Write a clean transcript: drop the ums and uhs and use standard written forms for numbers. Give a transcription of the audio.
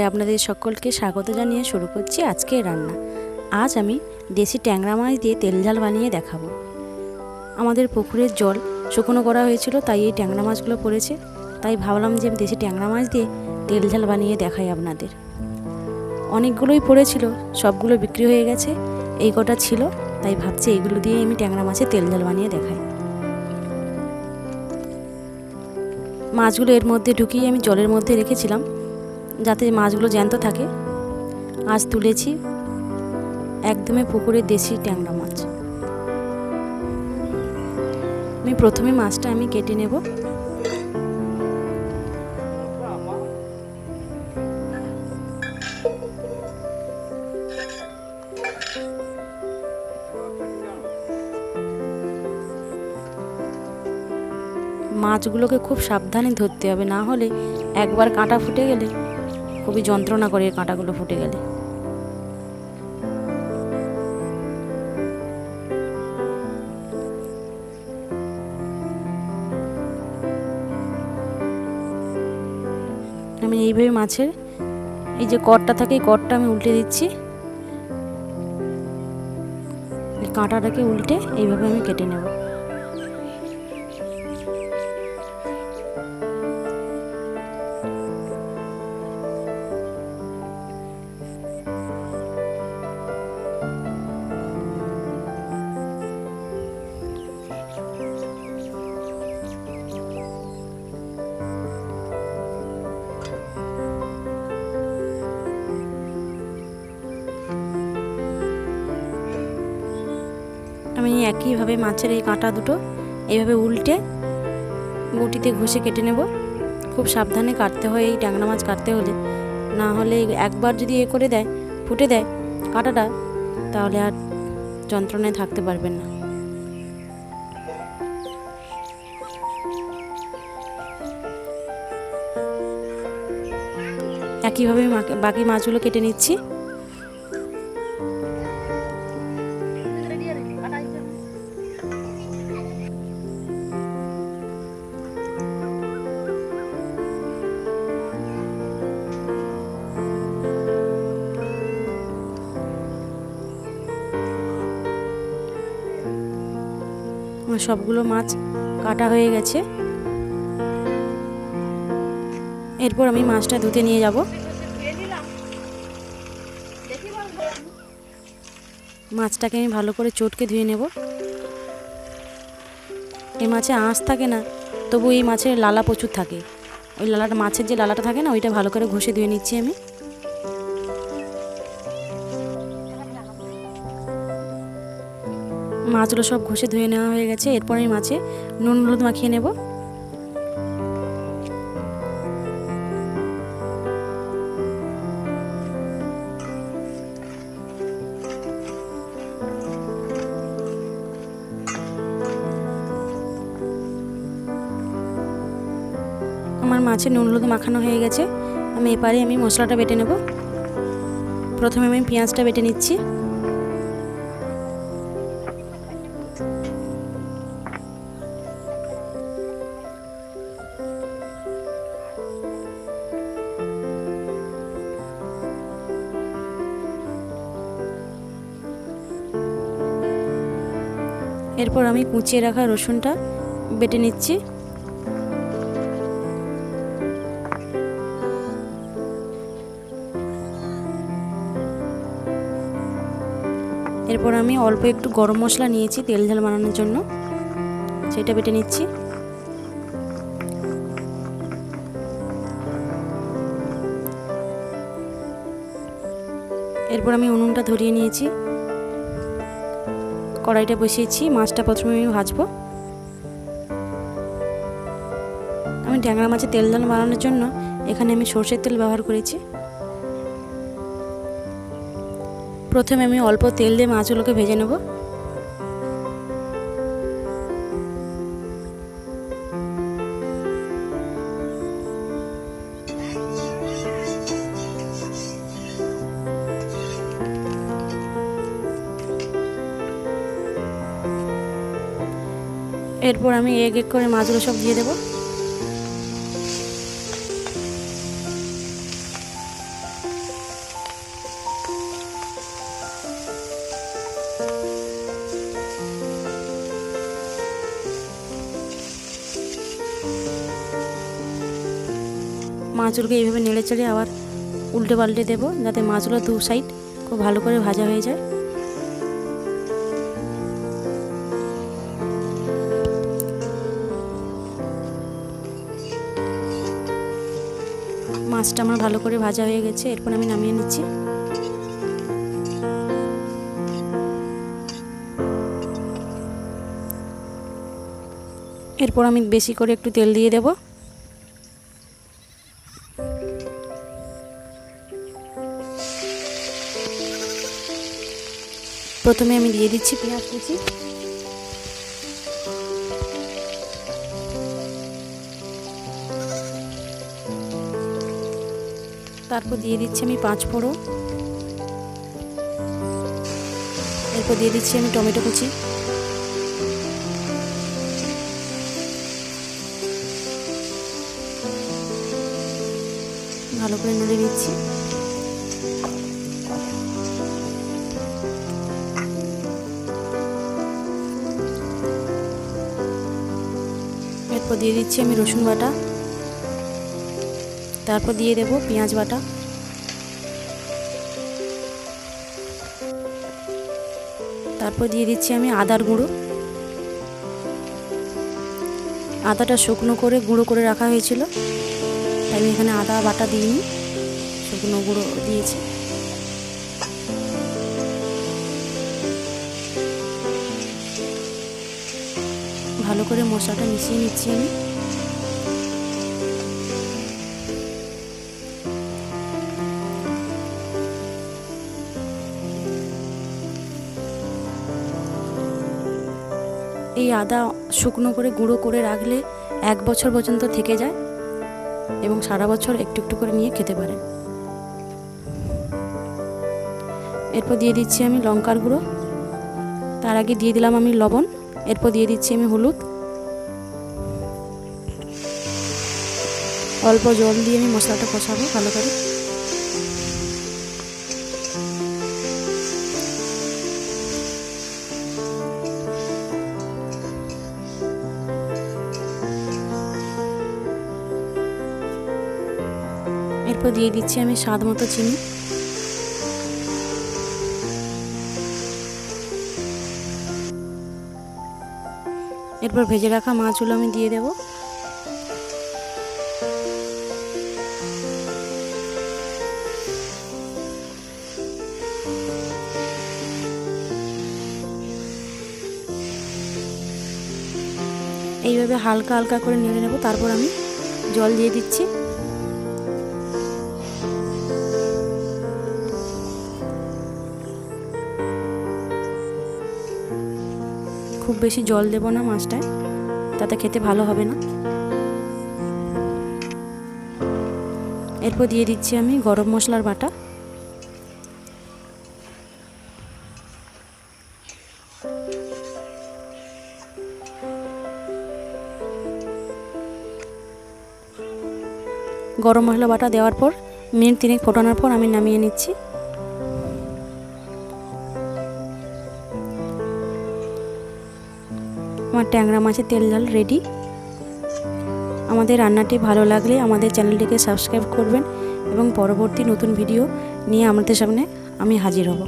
আপনাদের সকলকে স্বাগত জানিয়ে শুরু করছি আজকের রান্না। আজ আমি দেশি ট্যাংরা মাছ দিয়ে তেল ঝাল বানিয়ে দেখাবো। আমাদের পুকুরের জল শুকনো করা হয়েছিল, তাই এই ট্যাংরা মাছগুলো পড়েছে। তাই ভাবলাম যে আমি দেশি ট্যাংরা মাছ দিয়ে তেল ঝাল বানিয়ে দেখাই আপনাদের। অনেকগুলোই পড়েছিল, সবগুলো বিক্রি হয়ে গেছে, এই কটা ছিল, তাই ভাবছি এইগুলো দিয়ে আমি ট্যাংরা মাছের তেল ঝাল বানিয়ে দেখাই। মাছগুলো এর মধ্যে ঢুকিয়ে আমি জলের মধ্যে রেখেছিলাম যাতে মাছগুলো জ্যান্ত থাকে। আজ তুলেছি একদমই পুকুরের দেশি ট্যাংরা মাছ। আমি প্রথমে মাছটা কেটে নেব। মাছগুলোকে খুব সাবধানে ধরতে হবে, না হলে একবার কাঁটা ফুটে গেলে খুবই যন্ত্রণা করে কাঁটাগুলো ফুটে গেলে। আমি এইভাবে মাছের এই যে কড়টা থাকে, এই কড়টা আমি উল্টে দিচ্ছি। এই কাঁটাটাকে উল্টে এইভাবে আমি কেটে নেব। আমি একইভাবে মাছের এই কাঁটা দুটো এইভাবে উল্টে বটিতে ঘষে কেটে নেব। খুব সাবধানে কাটতে হয় এই ট্যাংরা মাছ কাটতে হলে, না হলে একবার যদি করে দেয়, ফুটে দেয় কাঁটাটা, তাহলে আর যন্ত্রণায় থাকতে পারবেন না। একইভাবে বাকি মাছগুলো কেটে নিচ্ছি। সবগুলো মাছ কাটা হয়ে গেছে। এরপর আমি মাছটা ধুতে নিয়ে যাব। মাছটাকে আমি ভালো করে চটকে ধুয়ে নেব। এই মাছে আঁশ থাকে না, তবু এই মাছের লালা প্রচুর থাকে। ওই লালাটা, মাছের যে লালাটা থাকে না, ওইটা ভালো করে ঘষে ধুয়ে নিচ্ছি আমি। মাছগুলো সব ঘষে ধুয়ে নেওয়া হয়ে গেছে। এরপর আমি মাছে নুন হলুদ মাখিয়ে নেব। আমার মাছে নুন হলুদ মাখানো হয়ে গেছে। এবারে আমি মশলাটা বেটে নেব। প্রথমে আমি পেঁয়াজটা বেটে নিচ্ছি। এরপর আমি কুচিয়ে রাখা রসুনটা বেটে নিচ্ছি। এরপর আমি অল্প একটু গরম মশলা নিয়েছি তেল ঝাল বানানোর জন্য, সেটা বেটে নিচ্ছি। এরপর আমি উনুনটা ধরিয়ে নিয়েছি, কড়াইটা বসিয়েছি। মাছটা প্রথমে আমি ভাজবো। আমি ট্যাংরা মাছের তেল ঝাল বানানোর জন্য এখানে আমি সরষের তেল ব্যবহার করেছি। প্রথমে আমি অল্প তেল দিয়ে মাছগুলোকে ভেজে নেব। এরপর আমি এক এক করে মাছগুলো সব দিয়ে দেব। মাছগুলোকে এইভাবে নেড়ে চেড়ে আবার উল্টে পাল্টে দেবো, যাতে মাছগুলো দু সাইড খুব ভালো করে ভাজা হয়ে যায়। মাছটা আমার ভালো করে ভাজা হয়ে গেছে, এরপর আমি নামিয়ে নিচ্ছি। এরপর আমি বেশি করে একটু তেল দিয়ে দেব। প্রথমে আমি দিয়ে দিচ্ছি পেঁয়াজ কুচি, তারপর দিয়ে দিচ্ছি আমি 5 ফোড়ন, এরপর দিয়ে দিচ্ছি আমি টমেটো কুচি, ভালো করে নেড়ে দিচ্ছি। এরপর দিয়ে দিচ্ছি আমি রসুন বাটা, তারপর দিয়ে দেব পেঁয়াজ বাটা, তারপর দিয়ে দিচ্ছি আমি আদার গুঁড়ো। আদাটা শুকনো করে গুঁড়ো করে রাখা হয়েছিল, তাই আমি এখানে আদা বাটা দিইনি, শুকনো গুঁড়ো দিয়েছি। ভালো করে মশলাটা মিশিয়ে নিচ্ছি আমি। এই আদা শুকনো করে গুঁড়ো করে রাখলে 1 বছর পর্যন্ত থেকে যায় এবং সারা বছর একটু একটু করে নিয়ে খেতে পারেন। এরপর দিয়ে দিচ্ছি আমি লঙ্কার গুঁড়ো, তার আগে দিয়ে দিলাম আমি লবণ, এরপর দিয়ে দিচ্ছি আমি হলুদ। অল্প জল দিয়ে আমি মশলাটা কষাবো ভালো করে। এরপর দিয়ে দিচ্ছি আমি স্বাদ মতো চিনি। এরপর ভেজে রাখা মাছগুলো আমি দিয়ে দেব। এইভাবে হালকা হালকা করে নেড়ে নেব, তারপর আমি জল দিয়ে দিচ্ছি। খুব বেশি জল দেব না মাছটায়, তাতে খেতে ভালো হবে না। এরপর দিয়ে দিচ্ছি আমি গরম মশলার বাটা, গরম মশলা বাটা দেওয়ার পর মিনিট 3 ফোটানোর পর আমি নামিয়ে নিচ্ছি। আমার ট্যাংরা মাছের তেল ঝাল রেডি। আমাদের রান্নাটি ভালো লাগলে আমাদের চ্যানেলটিকে সাবস্ক্রাইব করবেন এবং পরবর্তী নতুন ভিডিও নিয়ে আমাদের সামনে আমি হাজির হব।